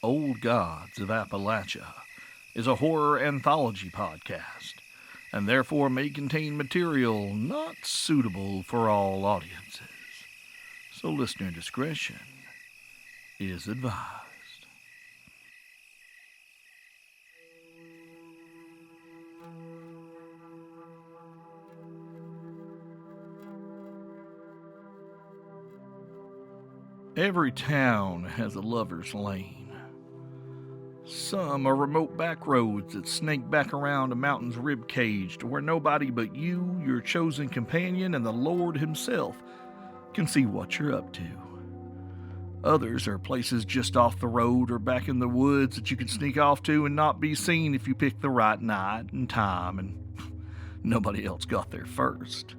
Old Gods of Appalachia is a horror anthology podcast, and therefore may contain material not suitable for all audiences. So listener discretion is advised. Every town has a lover's lane. Some are remote back roads that snake back around a mountain's rib cage to where nobody but you, your chosen companion, and the Lord himself can see what you're up to. Others are places just off the road or back in the woods that you can sneak off to and not be seen if you pick the right night and time and nobody else got there first.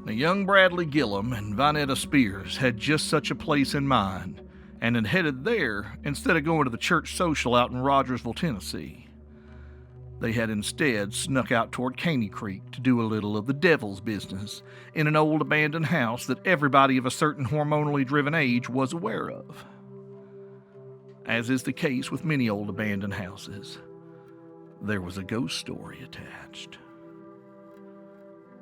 Now, young Bradley Gillum and Vinetta Spears had just such a place in mind and had headed there instead of going to the church social out in Rogersville, Tennessee. They had instead snuck out toward Caney Creek to do a little of the devil's business in an old abandoned house that everybody of a certain hormonally driven age was aware of. As is the case with many old abandoned houses, there was a ghost story attached.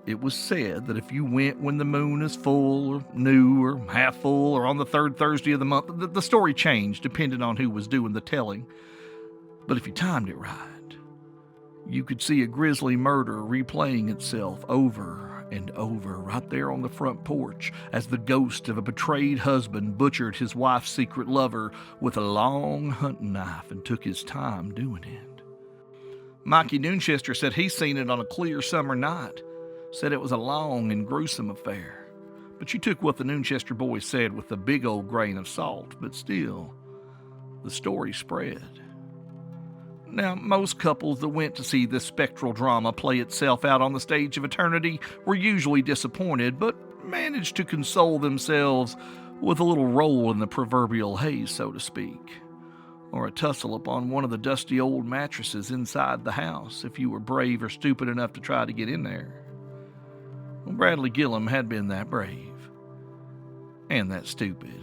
It was said that if you went when the moon is full or new or half full or on the third Thursday of the month, the story changed depending on who was doing the telling. But if you timed it right, you could see a grisly murder replaying itself over and over right there on the front porch as the ghost of a betrayed husband butchered his wife's secret lover with a long hunting knife and took his time doing it. Mikey Noonchester said he's seen it on a clear summer night. Said it was a long and gruesome affair, but you took what the Noonchester boys said with a big old grain of salt, but still, the story spread. Now, most couples that went to see this spectral drama play itself out on the stage of eternity were usually disappointed, but managed to console themselves with a little roll in the proverbial haze, so to speak, or a tussle upon one of the dusty old mattresses inside the house if you were brave or stupid enough to try to get in there. Well, Bradley Gillum had been that brave, and that stupid,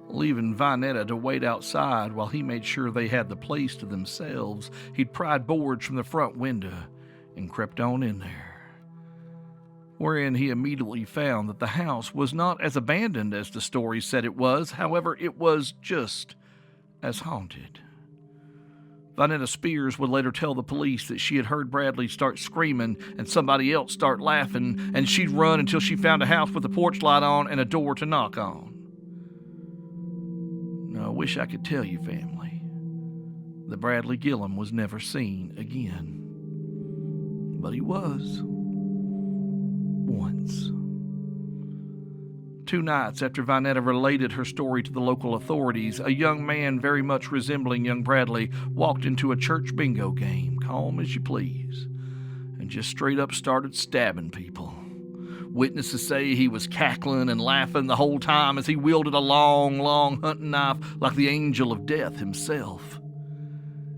leaving Vinetta to wait outside while he made sure they had the place to themselves. He'd pried boards from the front window and crept on in there, wherein he immediately found that the house was not as abandoned as the story said it was. However, it was just as haunted. Vinetta Spears would later tell the police that she had heard Bradley start screaming and somebody else start laughing, and she'd run until she found a house with a porch light on and a door to knock on. Now, I wish I could tell you, family, that Bradley Gillum was never seen again. But he was. Once. 2 nights after Vinetta related her story to the local authorities, a young man very much resembling young Bradley walked into a church bingo game, calm as you please, and just straight up started stabbing people. Witnesses say he was cackling and laughing the whole time as he wielded a long, long hunting knife like the angel of death himself.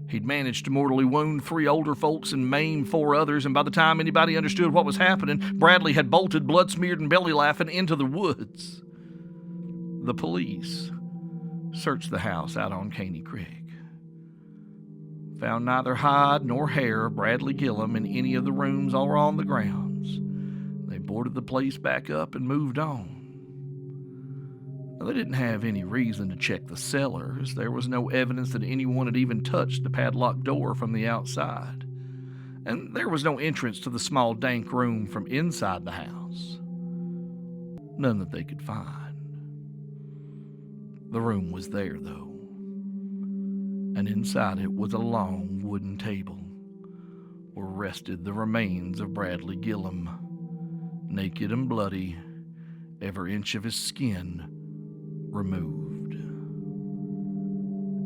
He'd managed to mortally wound 3 older folks and maim 4 others, and by the time anybody understood what was happening, Bradley had bolted, blood-smeared and belly-laughing, into the woods. The police searched the house out on Caney Creek. Found neither hide nor hair of Bradley Gillum in any of the rooms or on the grounds. They boarded the place back up and moved on. Now, they didn't have any reason to check the cellars. There was no evidence that anyone had even touched the padlocked door from the outside. And there was no entrance to the small dank room from inside the house. None that they could find. The room was there, though. And inside it was a long wooden table where rested the remains of Bradley Gillum, naked and bloody, every inch of his skin removed.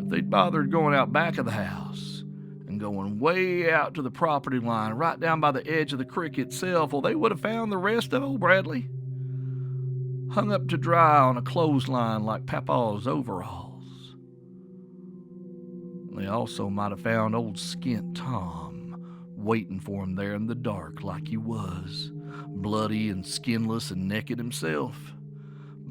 If they'd bothered going out back of the house and going way out to the property line, right down by the edge of the creek itself, well, they would have found the rest of old Bradley hung up to dry on a clothesline like Papa's overalls. They also might have found old Skint Tom waiting for him there in the dark like he was, bloody and skinless and naked himself.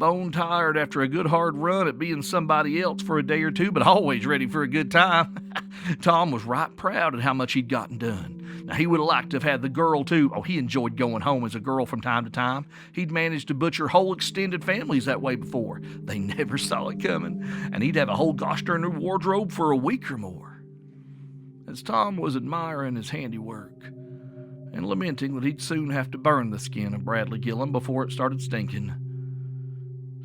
bone tired after a good hard run at being somebody else for a day or two, but always ready for a good time. Tom was right proud at how much he'd gotten done. Now, he would have liked to have had the girl, too. Oh, he enjoyed going home as a girl from time to time. He'd managed to butcher whole extended families that way before. They never saw it coming, and he'd have a whole gosh darn new wardrobe for a week or more. As Tom was admiring his handiwork and lamenting that he'd soon have to burn the skin of Bradley Gillum before it started stinking,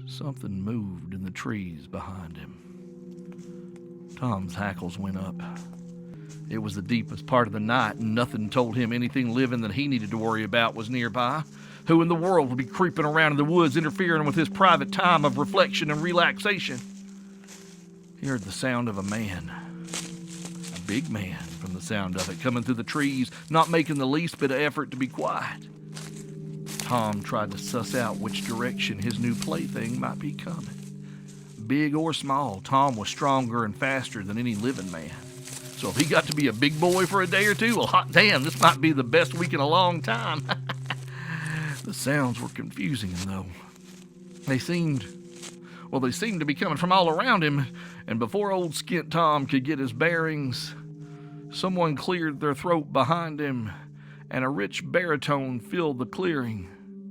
something moved in the trees behind him. Tom's hackles went up. It was the deepest part of the night, and nothing told him anything living that he needed to worry about was nearby. Who in the world would be creeping around in the woods interfering with his private time of reflection and relaxation? He heard the sound of a man. A big man, from the sound of it, coming through the trees, not making the least bit of effort to be quiet. Tom tried to suss out which direction his new plaything might be coming. Big or small, Tom was stronger and faster than any living man. So if he got to be a big boy for a day or two, well, hot damn, this might be the best week in a long time. The sounds were confusing him, though. They seemed to be coming from all around him, and before old Skint Tom could get his bearings, someone cleared their throat behind him, and a rich baritone filled the clearing.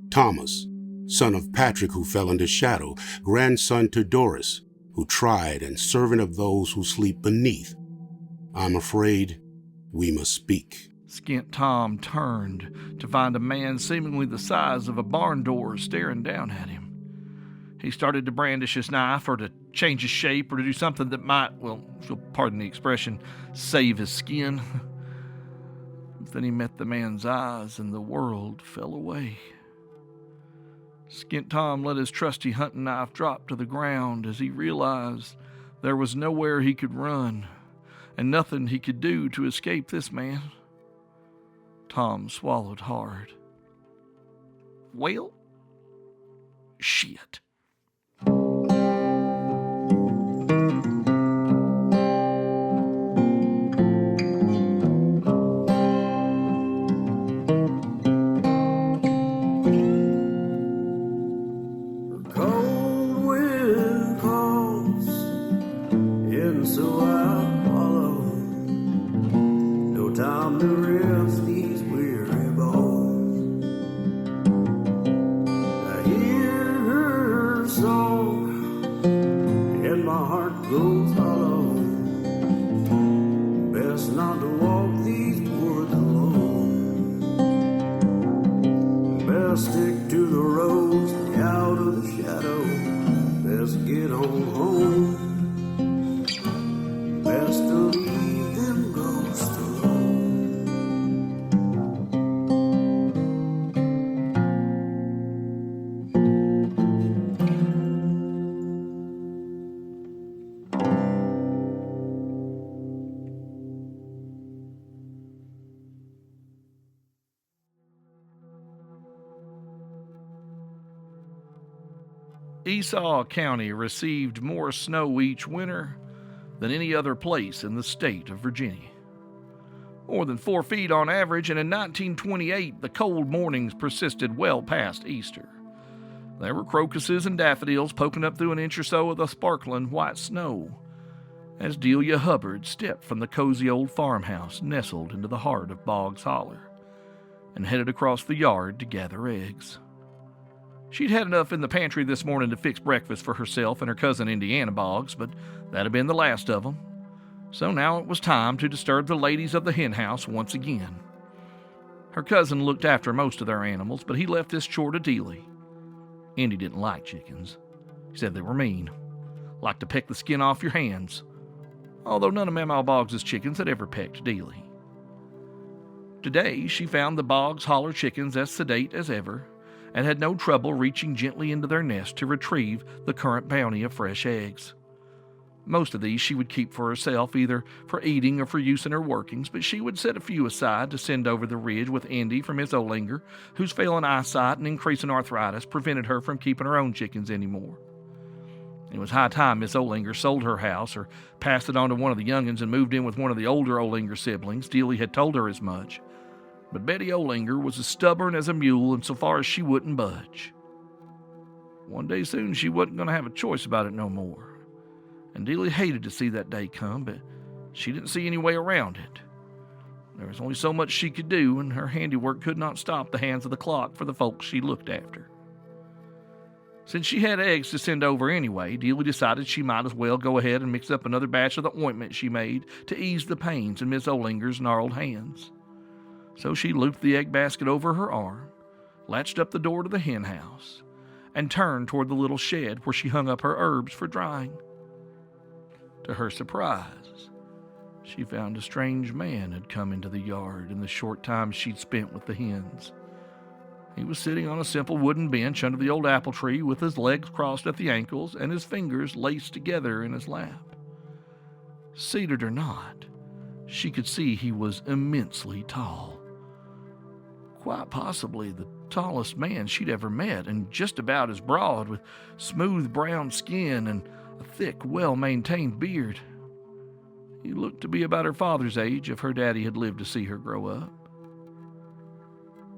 Thomas, son of Patrick who fell into shadow, grandson to Doris, who tried, and servant of those who sleep beneath. I'm afraid we must speak. Skint Tom turned to find a man seemingly the size of a barn door staring down at him. He started to brandish his knife or to change his shape or to do something that might, well, if you'll pardon the expression, save his skin. But then he met the man's eyes and the world fell away. Skint Tom let his trusty hunting knife drop to the ground as he realized there was nowhere he could run and nothing he could do to escape this man. Tom swallowed hard. Well, shit. Esau County received more snow each winter than any other place in the state of Virginia. More than 4 feet on average, and in 1928 the cold mornings persisted well past Easter. There were crocuses and daffodils poking up through an inch or so of the sparkling white snow as Delia Hubbard stepped from the cozy old farmhouse nestled into the heart of Boggs Holler and headed across the yard to gather eggs. She'd had enough in the pantry this morning to fix breakfast for herself and her cousin Indiana Boggs, but that had been the last of them. So now it was time to disturb the ladies of the hen house once again. Her cousin looked after most of their animals, but he left this chore to Delia. Indy didn't like chickens. He said they were mean, liked to peck the skin off your hands, although none of Mamaw Boggs' chickens had ever pecked Delia. Today she found the Boggs Holler chickens as sedate as ever, and had no trouble reaching gently into their nest to retrieve the current bounty of fresh eggs. Most of these she would keep for herself, either for eating or for use in her workings, but she would set a few aside to send over the ridge with Indy for Miss Olinger, whose failing eyesight and increasing arthritis prevented her from keeping her own chickens anymore. It was high time Miss Olinger sold her house or passed it on to one of the youngins and moved in with one of the older Olinger siblings. Delia had told her as much. But Betty Olinger was as stubborn as a mule insofar as she wouldn't budge. One day soon she wasn't going to have a choice about it no more. And Delia hated to see that day come, but she didn't see any way around it. There was only so much she could do, and her handiwork could not stop the hands of the clock for the folks she looked after. Since she had eggs to send over anyway, Delia decided she might as well go ahead and mix up another batch of the ointment she made to ease the pains in Miss Olinger's gnarled hands. So she looped the egg basket over her arm, latched up the door to the hen house, and turned toward the little shed where she hung up her herbs for drying. To her surprise, she found a strange man had come into the yard in the short time she'd spent with the hens. He was sitting on a simple wooden bench under the old apple tree with his legs crossed at the ankles and his fingers laced together in his lap. Seated or not, she could see he was immensely tall. Quite possibly the tallest man she'd ever met, and just about as broad, with smooth brown skin and a thick, well-maintained beard. He looked to be about her father's age if her daddy had lived to see her grow up.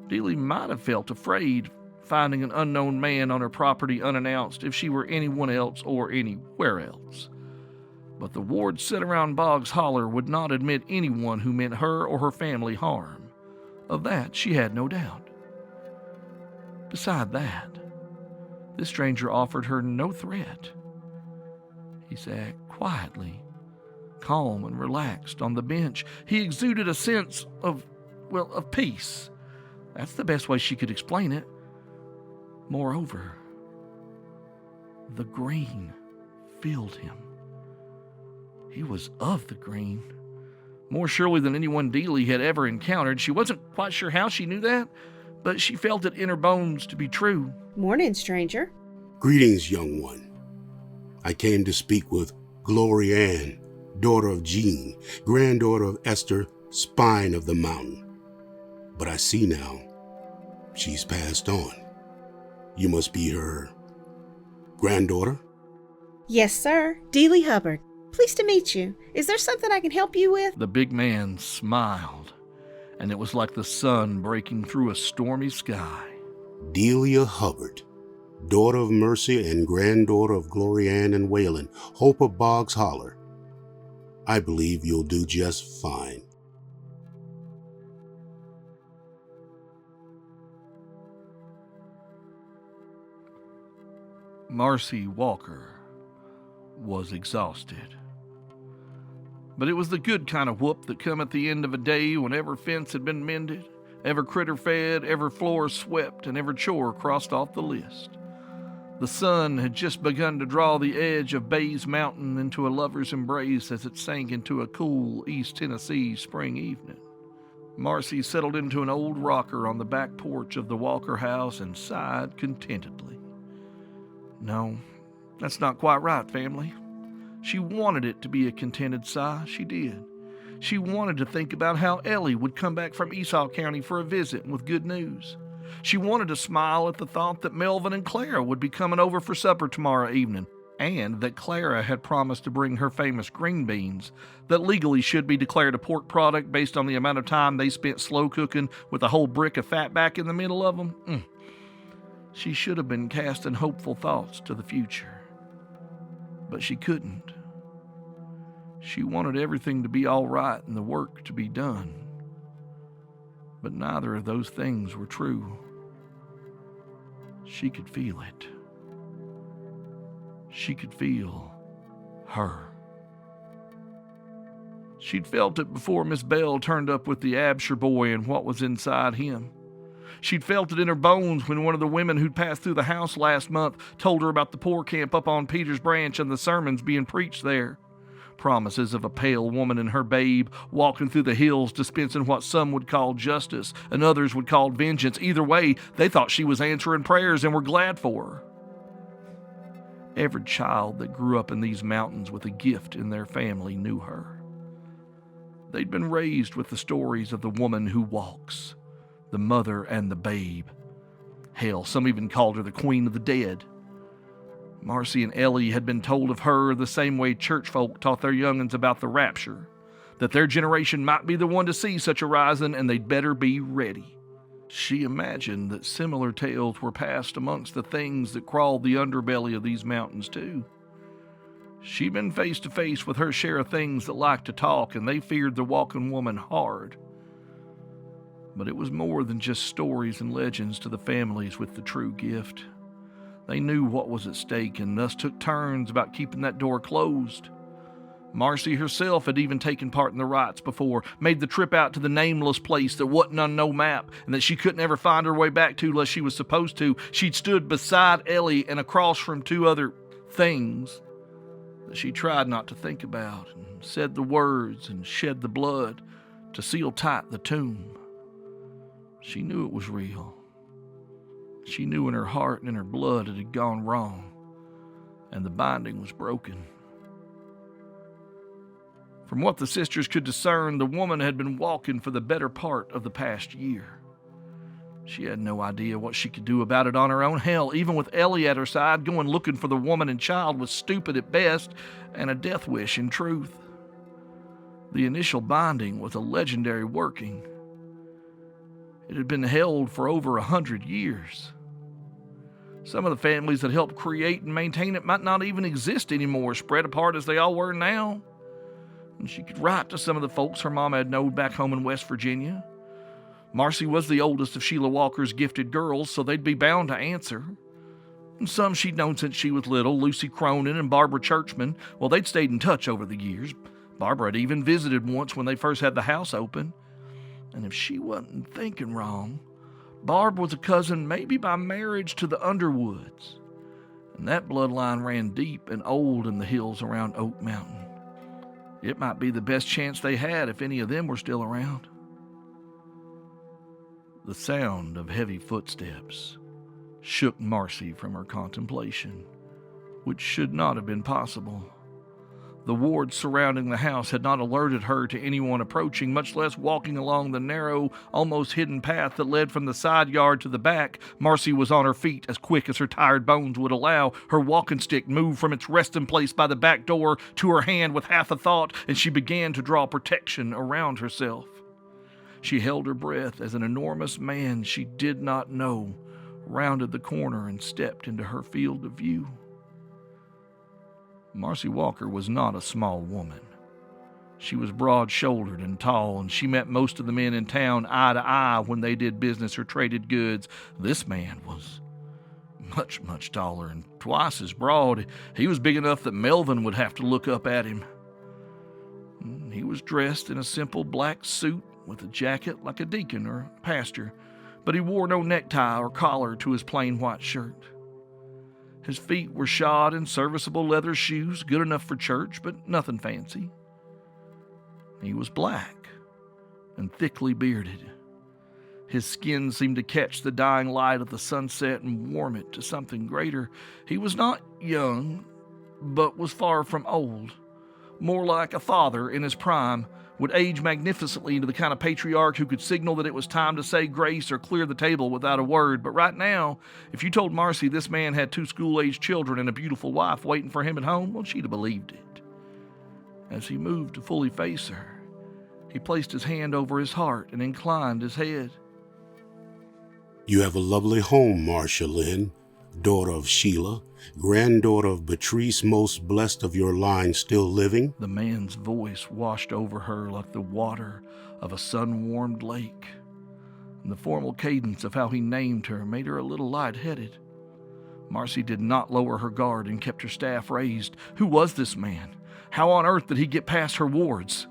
Delia might have felt afraid finding an unknown man on her property unannounced if she were anyone else or anywhere else. But the wards set around Boggs Holler would not admit anyone who meant her or her family harm. Of that she had no doubt. Beside that, this stranger offered her no threat. He sat quietly, calm and relaxed on the bench. He exuded a sense of peace. That's the best way she could explain it. Moreover, the green filled him. He was of the green, more surely than anyone Delia had ever encountered. She wasn't quite sure how she knew that, but she felt it in her bones to be true. Morning, stranger. Greetings, young one. I came to speak with Glory Ann, daughter of Jean, granddaughter of Esther, Spine of the Mountain. But I see now, she's passed on. You must be her granddaughter? Yes, sir. Delia Hubbard. Pleased to meet you. Is there something I can help you with? The big man smiled, and it was like the sun breaking through a stormy sky. Delia Hubbard, daughter of Mercy and granddaughter of Glory Ann and Whalen, Hope of Boggs Holler. I believe you'll do just fine. Marcy Walker was exhausted. But it was the good kind of whoop that come at the end of a day when every fence had been mended, every critter fed, every floor swept, and every chore crossed off the list. The sun had just begun to draw the edge of Bays Mountain into a lover's embrace as it sank into a cool East Tennessee spring evening. Marcy settled into an old rocker on the back porch of the Walker house and sighed contentedly. No, that's not quite right, family. She wanted it to be a contented sigh, she did. She wanted to think about how Ellie would come back from Esau County for a visit with good news. She wanted to smile at the thought that Melvin and Clara would be coming over for supper tomorrow evening, and that Clara had promised to bring her famous green beans that legally should be declared a pork product based on the amount of time they spent slow cooking with a whole brick of fat back in the middle of them. She should have been casting hopeful thoughts to the future. But she couldn't. She wanted everything to be all right and the work to be done. But neither of those things were true. She could feel it. She could feel her. She'd felt it before Miss Bell turned up with the Absher boy and what was inside him. She'd felt it in her bones when one of the women who'd passed through the house last month told her about the poor camp up on Peter's Branch and the sermons being preached there. Promises of a pale woman and her babe walking through the hills dispensing what some would call justice and others would call vengeance. Either way, they thought she was answering prayers and were glad for her. Every child that grew up in these mountains with a gift in their family knew her. They'd been raised with the stories of the woman who walks, the mother and the babe. Hell, some even called her the Queen of the Dead. Marcy and Ellie had been told of her the same way church folk taught their young'uns about the rapture, that their generation might be the one to see such a rising and they'd better be ready. She imagined that similar tales were passed amongst the things that crawled the underbelly of these mountains too. She'd been face to face with her share of things that liked to talk, and they feared the walking woman hard. But it was more than just stories and legends to the families with the true gift. They knew what was at stake and thus took turns about keeping that door closed. Marcy herself had even taken part in the rites before, made the trip out to the nameless place that wasn't on no map and that she couldn't ever find her way back to unless she was supposed to. She'd stood beside Ellie and across from two other things that she tried not to think about, and said the words and shed the blood to seal tight the tomb. She knew it was real. She knew in her heart and in her blood it had gone wrong, and the binding was broken. From what the sisters could discern, the woman had been walking for the better part of the past year. She had no idea what she could do about it on her own. Hell, even with Ellie at her side, going looking for the woman and child was stupid at best and a death wish in truth. The initial binding was a legendary working. It had been held for over 100 years. Some of the families that helped create and maintain it might not even exist anymore, spread apart as they all were now. And she could write to some of the folks her mama had known back home in West Virginia. Marcy was the oldest of Sheila Walker's gifted girls, so they'd be bound to answer. And some she'd known since she was little, Lucy Cronin and Barbara Churchman. Well, they'd stayed in touch over the years. Barbara had even visited once when they first had the house open. And if she wasn't thinking wrong, Barb was a cousin maybe by marriage to the Underwoods. And that bloodline ran deep and old in the hills around Oak Mountain. It might be the best chance they had if any of them were still around. The sound of heavy footsteps shook Marcy from her contemplation, which should not have been possible. The wards surrounding the house had not alerted her to anyone approaching, much less walking along the narrow, almost hidden path that led from the side yard to the back. Marcy was on her feet as quick as her tired bones would allow. Her walking stick moved from its resting place by the back door to her hand with half a thought, and she began to draw protection around herself. She held her breath as an enormous man she did not know rounded the corner and stepped into her field of view. Marcy Walker was not a small woman. She was broad-shouldered and tall, and she met most of the men in town eye to eye when they did business or traded goods. This man was much, much taller and twice as broad. He was big enough that Melvin would have to look up at him. He was dressed in a simple black suit with a jacket like a deacon or a pastor, but he wore no necktie or collar to his plain white shirt. His feet were shod in serviceable leather shoes, good enough for church, but nothing fancy. He was black and thickly bearded. His skin seemed to catch the dying light of the sunset and warm it to something greater. He was not young, but was far from old. More like a father in his prime, would age magnificently into the kind of patriarch who could signal that it was time to say grace or clear the table without a word. But right now, if you told Marcy this man had 2 school-aged children and a beautiful wife waiting for him at home, well, she'd have believed it. As he moved to fully face her, he placed his hand over his heart and inclined his head. You have a lovely home, Marcia Lynn, daughter of Sheila, granddaughter of Patrice, most blessed of your line still living. The man's voice washed over her like the water of a sun-warmed lake, and the formal cadence of how he named her made her a little light-headed. Marcy did not lower her guard and kept her staff raised. Who was this man? How on earth did he get past her wards?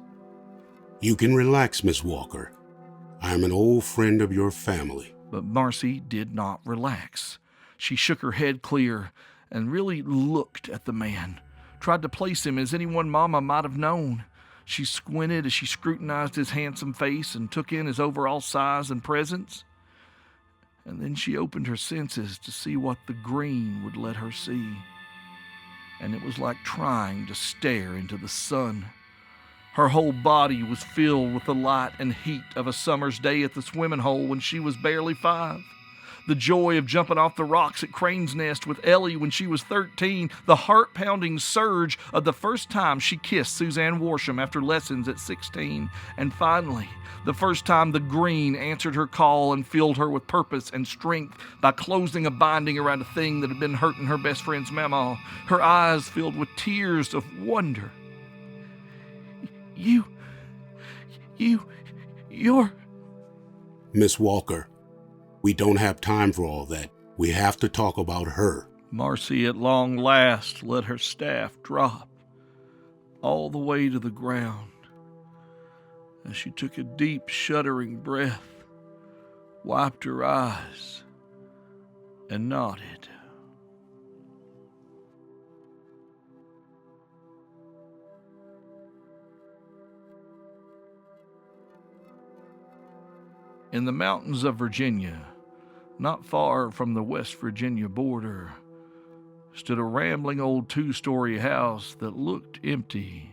You can relax, Miss Walker. I am an old friend of your family. But Marcy did not relax. She shook her head clear and really looked at the man, tried to place him as anyone Mama might have known. She squinted as she scrutinized his handsome face and took in his overall size and presence. And then she opened her senses to see what the green would let her see. And it was like trying to stare into the sun. Her whole body was filled with the light and heat of a summer's day at the swimming hole when she was barely 5. The joy of jumping off the rocks at Crane's Nest with Ellie when she was 13. The heart-pounding surge of the first time she kissed Suzanne Worsham after lessons at 16. And finally, the first time the green answered her call and filled her with purpose and strength by closing a binding around a thing that had been hurting her best friend's mama. Her eyes filled with tears of wonder. You're... Miss Walker, we don't have time for all that. We have to talk about her. Marcy at long last let her staff drop all the way to the ground as she took a deep, shuddering breath, wiped her eyes, and nodded. In the mountains of Virginia, not far from the West Virginia border, stood a rambling old two-story house that looked empty,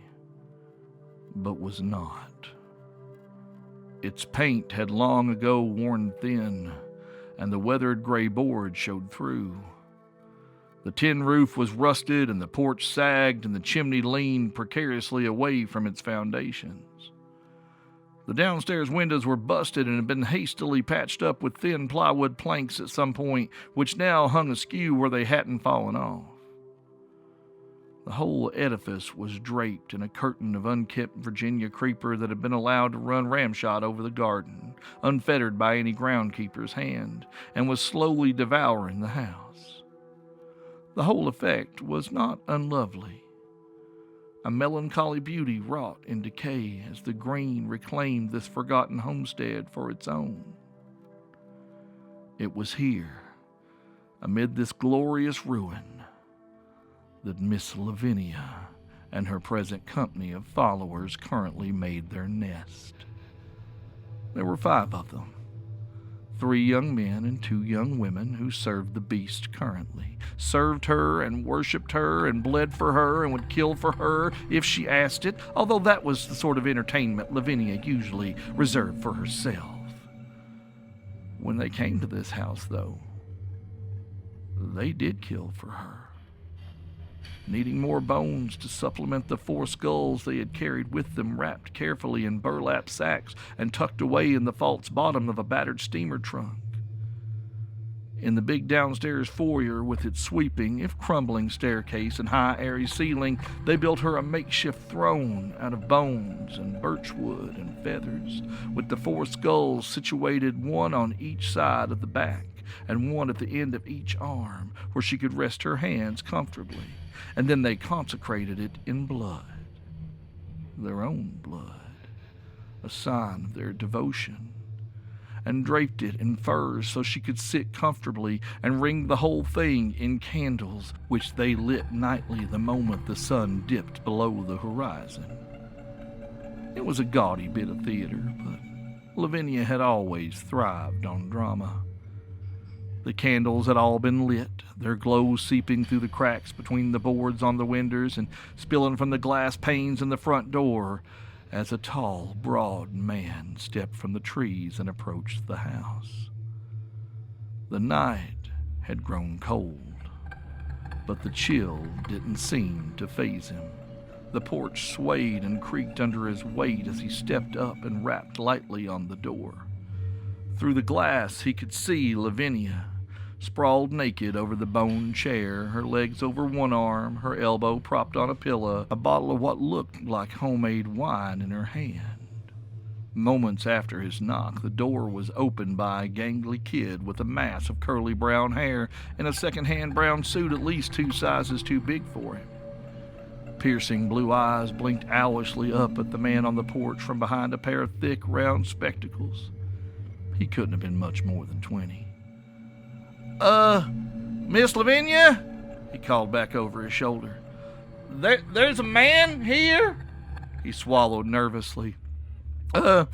but was not. Its paint had long ago worn thin, and the weathered gray board showed through. The tin roof was rusted, and the porch sagged, and the chimney leaned precariously away from its foundations. The downstairs windows were busted and had been hastily patched up with thin plywood planks at some point, which now hung askew where they hadn't fallen off. The whole edifice was draped in a curtain of unkempt Virginia creeper that had been allowed to run ramshot over the garden, unfettered by any groundkeeper's hand, and was slowly devouring the house. The whole effect was not unlovely. A melancholy beauty wrought in decay as the green reclaimed this forgotten homestead for its own. It was here, amid this glorious ruin, that Miss Lavinia and her present company of followers currently made their nest. There were 5 of them. 3 young men and 2 young women who served the beast currently, served her and worshipped her and bled for her and would kill for her if she asked it, although that was the sort of entertainment Lavinia usually reserved for herself. When they came to this house, though, they did kill for her. Needing more bones to supplement the 4 skulls they had carried with them, wrapped carefully in burlap sacks and tucked away in the false bottom of a battered steamer trunk. In the big downstairs foyer with its sweeping, if crumbling, staircase and high, airy ceiling, they built her a makeshift throne out of bones and birchwood and feathers, with the 4 skulls situated one on each side of the back and one at the end of each arm, where she could rest her hands comfortably. And then they consecrated it in blood, their own blood, a sign of their devotion, and draped it in furs so she could sit comfortably, and ring the whole thing in candles, which they lit nightly the moment the sun dipped below the horizon. It was a gaudy bit of theater, but Lavinia had always thrived on drama. The candles had all been lit, their glow seeping through the cracks between the boards on the windows and spilling from the glass panes in the front door as a tall, broad man stepped from the trees and approached the house. The night had grown cold, but the chill didn't seem to faze him. The porch swayed and creaked under his weight as he stepped up and rapped lightly on the door. Through the glass he could see Lavinia, sprawled naked over the bone chair, her legs over one arm, her elbow propped on a pillow, a bottle of what looked like homemade wine in her hand. Moments after his knock, the door was opened by a gangly kid with a mass of curly brown hair and a second-hand brown suit at least 2 sizes too big for him. Piercing blue eyes blinked owlishly up at the man on the porch from behind a pair of thick, round spectacles. He couldn't have been much more than 20. Miss Lavinia?" he called back over his shoulder. There's a man here?" He swallowed nervously. A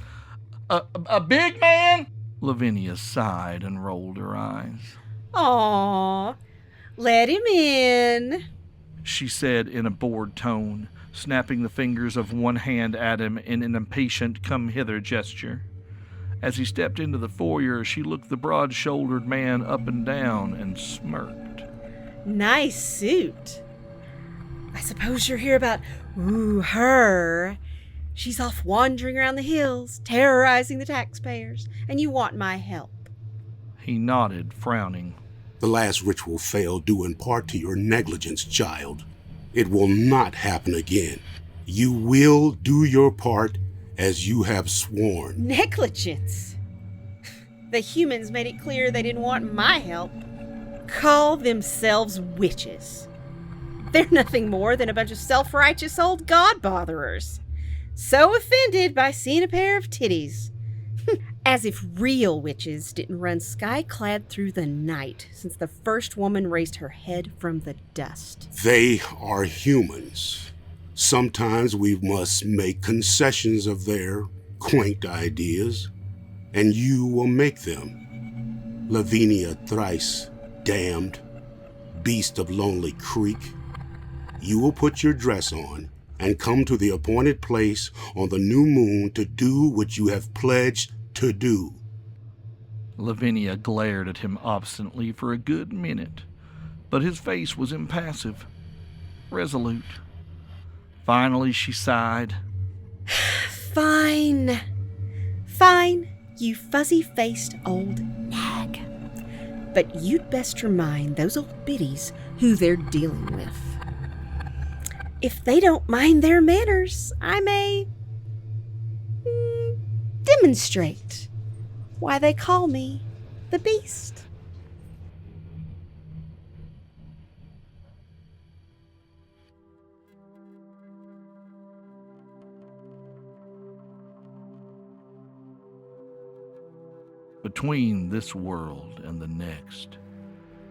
big man?" Lavinia sighed and rolled her eyes. Aw, let him in, she said in a bored tone, snapping the fingers of one hand at him in an impatient come-hither gesture. As he stepped into the foyer, she looked the broad-shouldered man up and down and smirked. Nice suit. I suppose you're here about, her. She's off wandering around the hills, terrorizing the taxpayers, and you want my help. He nodded, frowning. The last ritual failed due in part to your negligence, child. It will not happen again. You will do your part as you have sworn. Negligence? The humans made it clear they didn't want my help. Call themselves witches. They're nothing more than a bunch of self-righteous old god-botherers. So offended by seeing a pair of titties. As if real witches didn't run sky-clad through the night since the first woman raised her head from the dust. They are humans. Sometimes we must make concessions of their quaint ideas, and you will make them. Lavinia thrice damned, beast of Lonely Creek, you will put your dress on and come to the appointed place on the new moon to do what you have pledged to do. Lavinia glared at him obstinately for a good minute, but his face was impassive, resolute. Finally, she sighed. Fine. Fine, you fuzzy-faced old nag. But you'd best remind those old biddies who they're dealing with. If they don't mind their manners, I may demonstrate why they call me the Beast. Between this world and the next,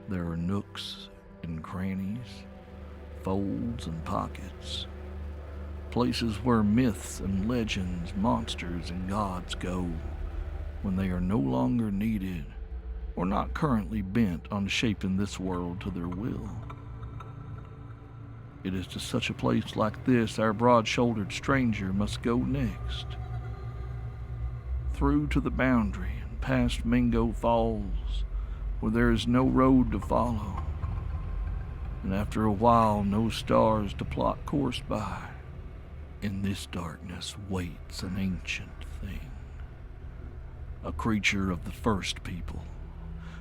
there are nooks and crannies, folds and pockets, places where myths and legends, monsters and gods go when they are no longer needed or not currently bent on shaping this world to their will. It is to such a place like this our broad-shouldered stranger must go next. Through to the boundary and past Mingo Falls, where there is no road to follow, and after a while no stars to plot course by. In this darkness waits an ancient thing, a creature of the first people,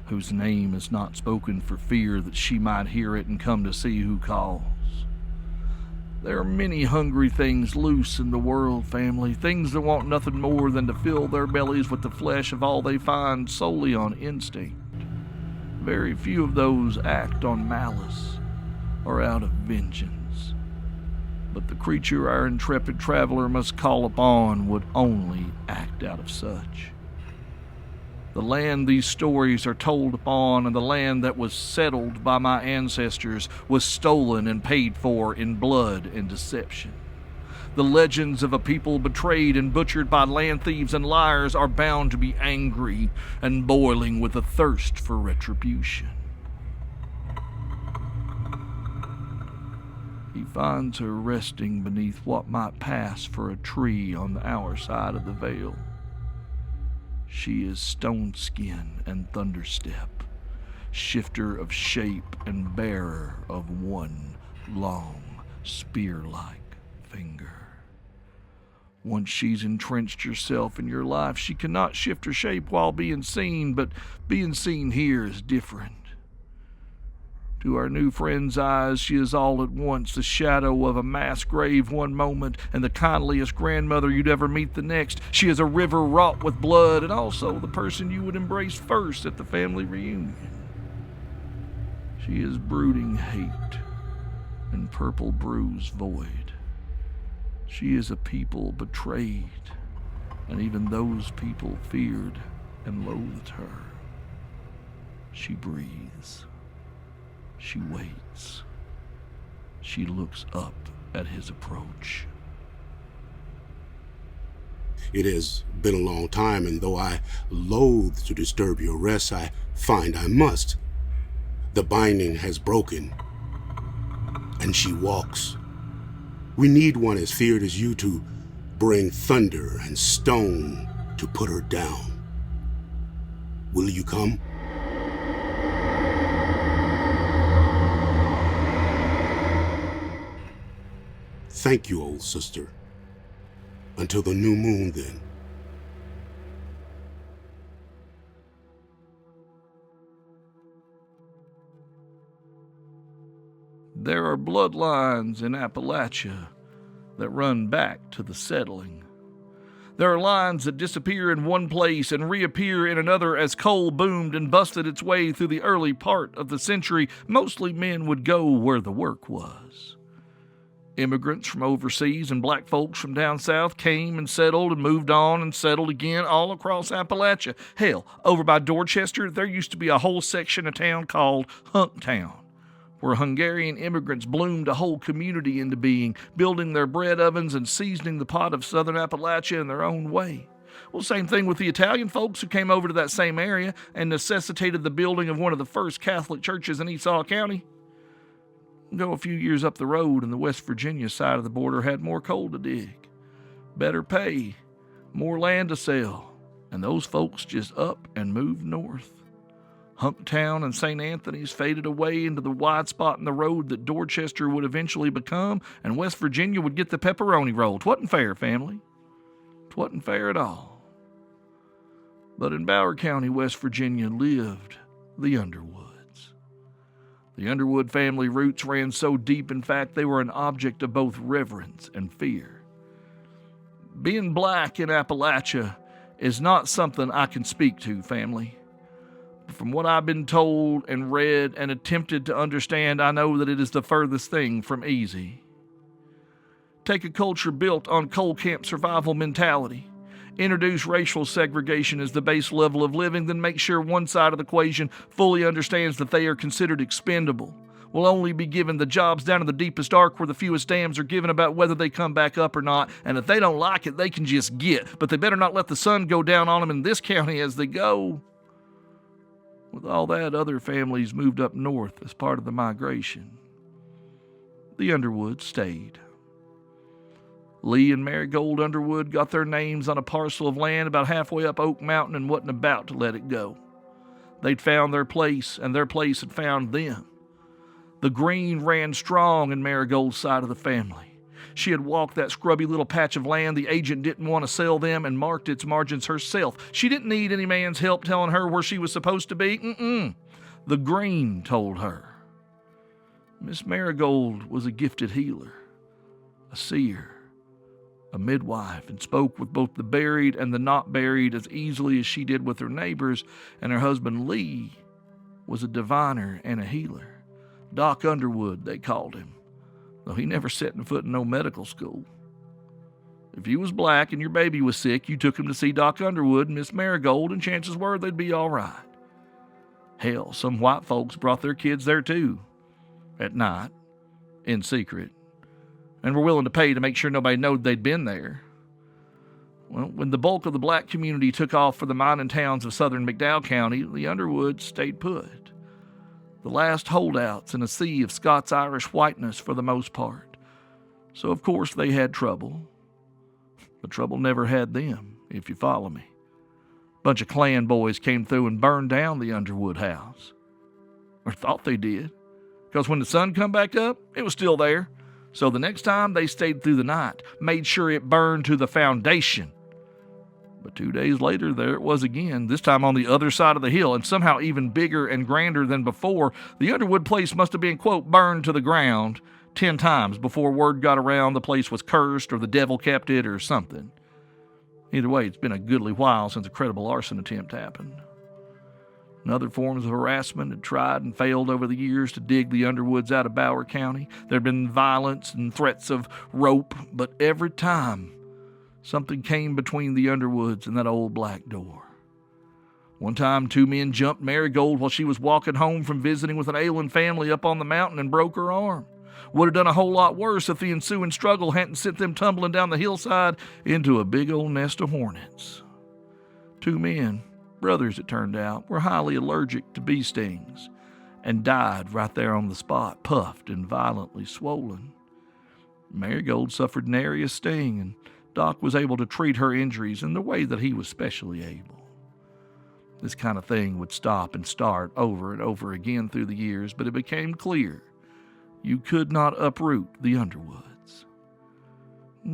whose name is not spoken for fear that she might hear it and come to see who calls. There are many hungry things loose in the world, family, things that want nothing more than to fill their bellies with the flesh of all they find solely on instinct. Very few of those act on malice or out of vengeance. But the creature our intrepid traveler must call upon would only act out of such. The land these stories are told upon, and the land that was settled by my ancestors, was stolen and paid for in blood and deception. The legends of a people betrayed and butchered by land thieves and liars are bound to be angry and boiling with a thirst for retribution. He finds her resting beneath what might pass for a tree on our side of the vale. She is stone skin and thunderstep, shifter of shape and bearer of one long, spear-like finger. Once she's entrenched herself in your life, she cannot shift her shape while being seen, but being seen here is different. To our new friend's eyes, she is all at once the shadow of a mass grave one moment and the kindliest grandmother you'd ever meet the next. She is a river wrought with blood and also the person you would embrace first at the family reunion. She is brooding hate and purple bruise void. She is a people betrayed, and even those people feared and loathed her. She breathes. She waits. She looks up at his approach. It has been a long time, and though I loathe to disturb your rest, I find I must. The binding has broken, and she walks. We need one as feared as you to bring thunder and stone to put her down. Will you come? Thank you, old sister. Until the new moon, then. There are bloodlines in Appalachia that run back to the settling. There are lines that disappear in one place and reappear in another as coal boomed and busted its way through the early part of the century. Mostly men would go where the work was. Immigrants from overseas and black folks from down south came and settled and moved on and settled again all across Appalachia. Hell, over by Dorchester, there used to be a whole section of town called Hunktown, where Hungarian immigrants bloomed a whole community into being, building their bread ovens and seasoning the pot of southern Appalachia in their own way. Well, same thing with the Italian folks who came over to that same area and necessitated the building of one of the first Catholic churches in Esau County. Go a few years up the road and the West Virginia side of the border had more coal to dig, better pay, more land to sell, and those folks just up and moved north. Hunktown and St. Anthony's faded away into the wide spot in the road that Dorchester would eventually become, and West Virginia would get the pepperoni roll. 'Twasn't fair, family. 'Twasn't fair at all. But in Bower County, West Virginia, lived the Underwoods. The Underwood family roots ran so deep, in fact, they were an object of both reverence and fear. Being black in Appalachia is not something I can speak to, family. From what I've been told and read and attempted to understand, I know that it is the furthest thing from easy. Take a culture built on coal camp survival mentality, introduce racial segregation as the base level of living, then make sure one side of the equation fully understands that they are considered expendable, will only be given the jobs down in the deepest ark where the fewest damns are given about whether they come back up or not, and if they don't like it, they can just get, but they better not let the sun go down on them in this county as they go. With all that, other families moved up north as part of the migration. The Underwoods stayed. Lee and Marigold Underwood got their names on a parcel of land about halfway up Oak Mountain and wasn't about to let it go. They'd found their place, and their place had found them. The green ran strong in Marigold's side of the family. She had walked that scrubby little patch of land the agent didn't want to sell them and marked its margins herself. She didn't need any man's help telling her where she was supposed to be. The green told her. Miss Marigold was a gifted healer, a seer, a midwife, and spoke with both the buried and the not buried as easily as she did with her neighbors, and her husband Lee was a diviner and a healer. Doc Underwood, they called him, though he never set foot in no medical school. If you was black and your baby was sick, you took him to see Doc Underwood and Miss Marigold, and chances were they'd be all right. Hell, some white folks brought their kids there too, at night, in secret, and were willing to pay to make sure nobody knowed they'd been there. Well, when the bulk of the black community took off for the mining towns of southern McDowell County, the Underwoods stayed put. The last holdouts in a sea of Scots-Irish whiteness for the most part. So, of course, they had trouble. But trouble never had them, if you follow me. A bunch of Klan boys came through and burned down the Underwood house. Or thought they did. Because when the sun come back up, it was still there. So the next time they stayed through the night, made sure it burned to the foundation. But 2 days later, there it was again, this time on the other side of the hill, and somehow even bigger and grander than before. The Underwood place must have been, quote, burned to the ground 10 times before word got around the place was cursed or the devil kept it or something. Either way, it's been a goodly while since a credible arson attempt happened. And other forms of harassment had tried and failed over the years to dig the Underwoods out of Bower County. There had been violence and threats of rope, but every time something came between the Underwoods and that old black door. One time, 2 men jumped Marigold while she was walking home from visiting with an ailing family up on the mountain and broke her arm. Would have done a whole lot worse if the ensuing struggle hadn't sent them tumbling down the hillside into a big old nest of hornets. 2 men, brothers it turned out, were highly allergic to bee stings and died right there on the spot, puffed and violently swollen. Marigold suffered nary a sting, and Doc was able to treat her injuries in the way that he was specially able. This kind of thing would stop and start over and over again through the years, but it became clear you could not uproot the Underwoods.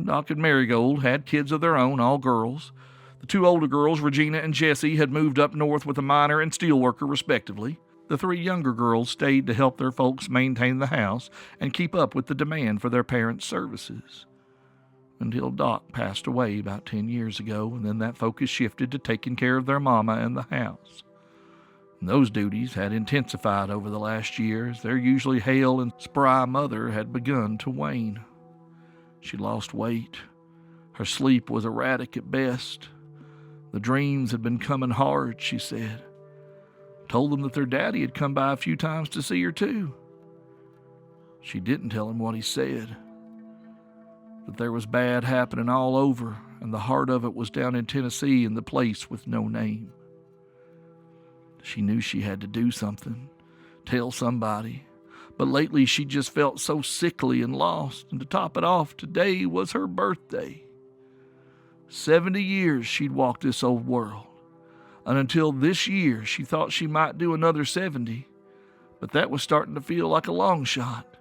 Doc and Marigold had kids of their own, all girls. The two older girls, Regina and Jessie, had moved up north with a miner and steelworker, respectively. The three younger girls stayed to help their folks maintain the house and keep up with the demand for their parents' services. Until Doc passed away about 10 years ago, and then that focus shifted to taking care of their mama and the house. And those duties had intensified over the last year as their usually hale and spry mother had begun to wane. She lost weight. Her sleep was erratic at best. The dreams had been coming hard, she said. Told them that their daddy had come by a few times to see her too. She didn't tell him what he said. That there was bad happening all over, and the heart of it was down in Tennessee in the place with no name. She knew she had to do something, tell somebody, but lately she just felt so sickly and lost, and to top it off, today was her birthday. 70 years she'd walked this old world, and until this year she thought she might do another 70, but that was starting to feel like a long shot.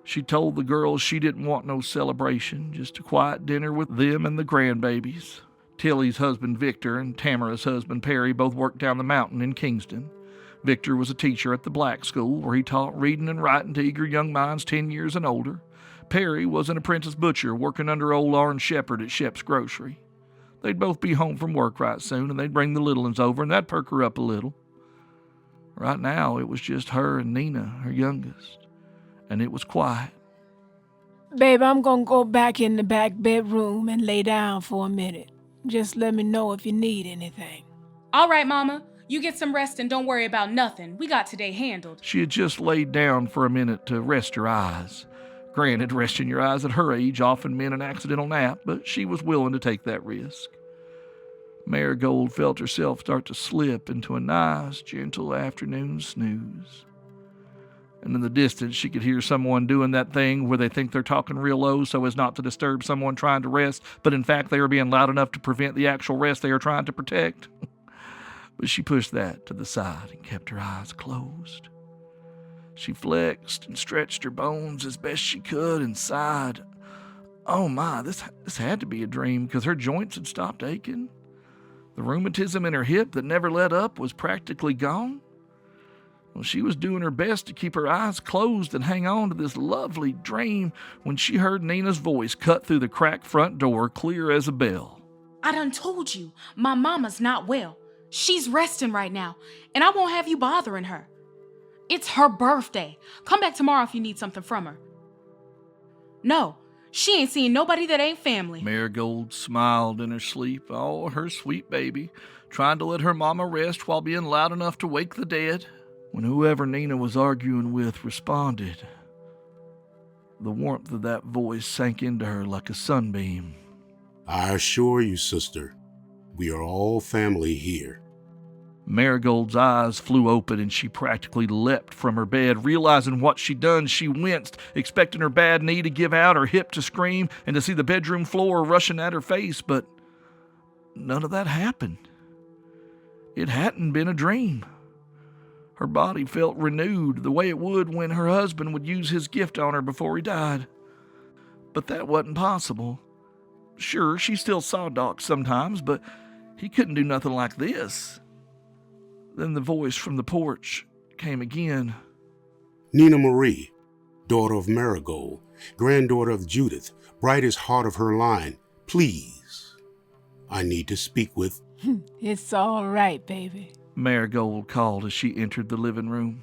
She told the girls she didn't want no celebration, just a quiet dinner with them and the grandbabies. Tilly's husband Victor and Tamara's husband Perry both worked down the mountain in Kingston. Victor was a teacher at the black school where he taught reading and writing to eager young minds 10 years and older. Perry was an apprentice butcher working under old Orange Shepherd at Shep's Grocery. They'd both be home from work right soon, and they'd bring the little ones over, and that'd perk her up a little. Right now, it was just her and Nina, her youngest, and it was quiet. Babe, I'm gonna go back in the back bedroom and lay down for a minute. Just let me know if you need anything. All right, Mama. You get some rest and don't worry about nothing. We got today handled. She had just laid down for a minute to rest her eyes. Granted, resting your eyes at her age often meant an accidental nap, but she was willing to take that risk. Marigold felt herself start to slip into a nice, gentle afternoon snooze. And in the distance, she could hear someone doing that thing where they think they're talking real low so as not to disturb someone trying to rest, but in fact they are being loud enough to prevent the actual rest they are trying to protect. But she pushed that to the side and kept her eyes closed. She flexed and stretched her bones as best she could and sighed. Oh my, this had to be a dream, because her joints had stopped aching. The rheumatism in her hip that never let up was practically gone. Well, she was doing her best to keep her eyes closed and hang on to this lovely dream when she heard Nina's voice cut through the cracked front door clear as a bell. I done told you, my mama's not well. She's resting right now, and I won't have you bothering her. It's her birthday. Come back tomorrow if you need something from her. No, she ain't seeing nobody that ain't family. Marigold smiled in her sleep. Oh, her sweet baby, trying to let her mama rest while being loud enough to wake the dead. When whoever Nina was arguing with responded, the warmth of that voice sank into her like a sunbeam. I assure you, sister, we are all family here. Marigold's eyes flew open and she practically leapt from her bed. Realizing what she'd done, she winced, expecting her bad knee to give out, her hip to scream, and to see the bedroom floor rushing at her face, but none of that happened. It hadn't been a dream. Her body felt renewed, the way it would when her husband would use his gift on her before he died. But that wasn't possible. Sure, she still saw Doc sometimes, but he couldn't do nothing like this. Then the voice from the porch came again. Nina Marie, daughter of Marigold, granddaughter of Judith, brightest heart of her line, please, I need to speak with... It's all right, baby. Marigold called as she entered the living room.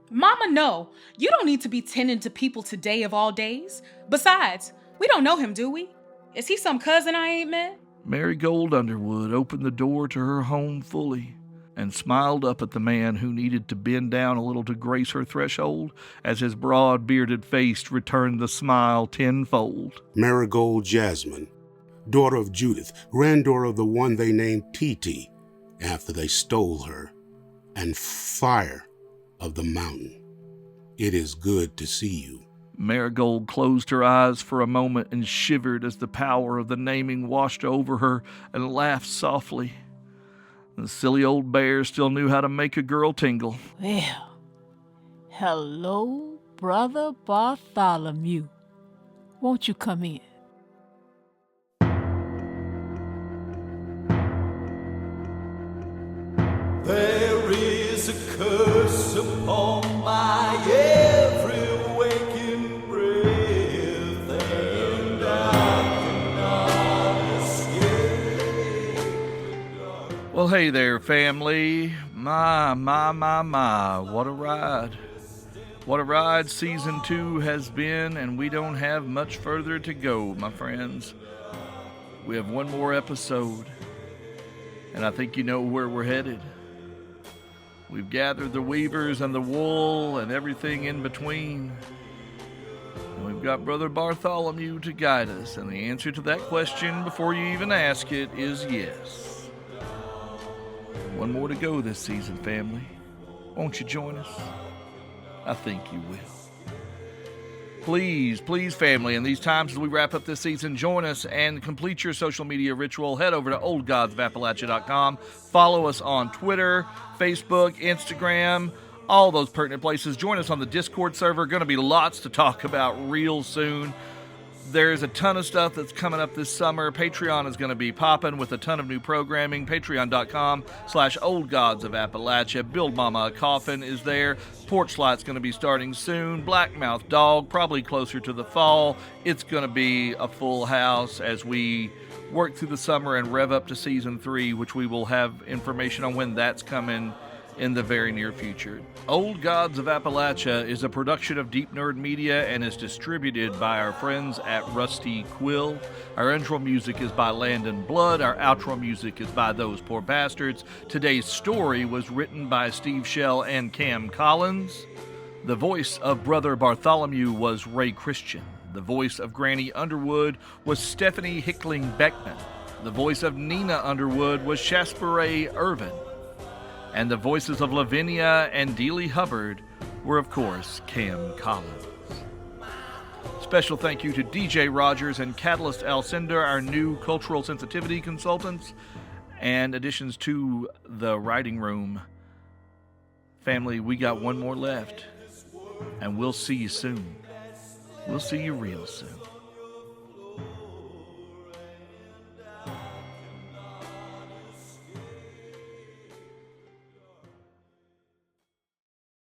Mama, no. You don't need to be tending to people today of all days. Besides, we don't know him, do we? Is he some cousin I ain't met? Marigold Underwood opened the door to her home fully and smiled up at the man who needed to bend down a little to grace her threshold as his broad bearded face returned the smile tenfold. Marigold Jasmine, daughter of Judith, granddaughter of the one they named Titi after they stole her, and Fire of the Mountain. It is good to see you. Marigold closed her eyes for a moment and shivered as the power of the naming washed over her and laughed softly. The silly old bear still knew how to make a girl tingle. Well, hello, Brother Bartholomew. Won't you come in? There is a curse upon my every waking breath, and I cannot escape the dark. Well, hey there, family. My, what a ride. What a ride Season 2 has been, and we don't have much further to go, my friends. We have one more episode, and I think you know where we're headed. We've gathered the weavers and the wool and everything in between. And we've got Brother Bartholomew to guide us, and the answer to that question, before you even ask it, is yes. One more to go this season, family. Won't you join us? I think you will. Please, family, in these times as we wrap up this season, join us and complete your social media ritual. Head over to oldgodsofappalachia.com. Follow us on Twitter, Facebook, Instagram, all those pertinent places. Join us on the Discord server. Going to be lots to talk about real soon. There's a ton of stuff that's coming up this summer. Patreon is going to be popping with a ton of new programming. Patreon.com/oldgodsofappalachia. Build Mama a Coffin is there. Porch Light's going to be starting soon. Blackmouth Dog, probably closer to the fall. It's going to be a full house as we work through the summer and rev up to Season 3, which we will have information on when that's coming in the very near future. Old Gods of Appalachia is a production of Deep Nerd Media and is distributed by our friends at Rusty Quill. Our intro music is by Landon Blood. Our outro music is by Those Poor Bastards. Today's story was written by Steve Shell and Cam Collins. The voice of Brother Bartholomew was Ray Christian. The voice of Granny Underwood was Stephanie Hickling Beckman. The voice of Nina Underwood was Shasparay Irvin. And the voices of Lavinia and Delia Hubbard were, of course, Cam Collins. Special thank you to DJ Rogers and Kataalyst Alcindor, our new cultural sensitivity consultants, and additions to the writing room. Family, we got one more left, and we'll see you soon. We'll see you real soon.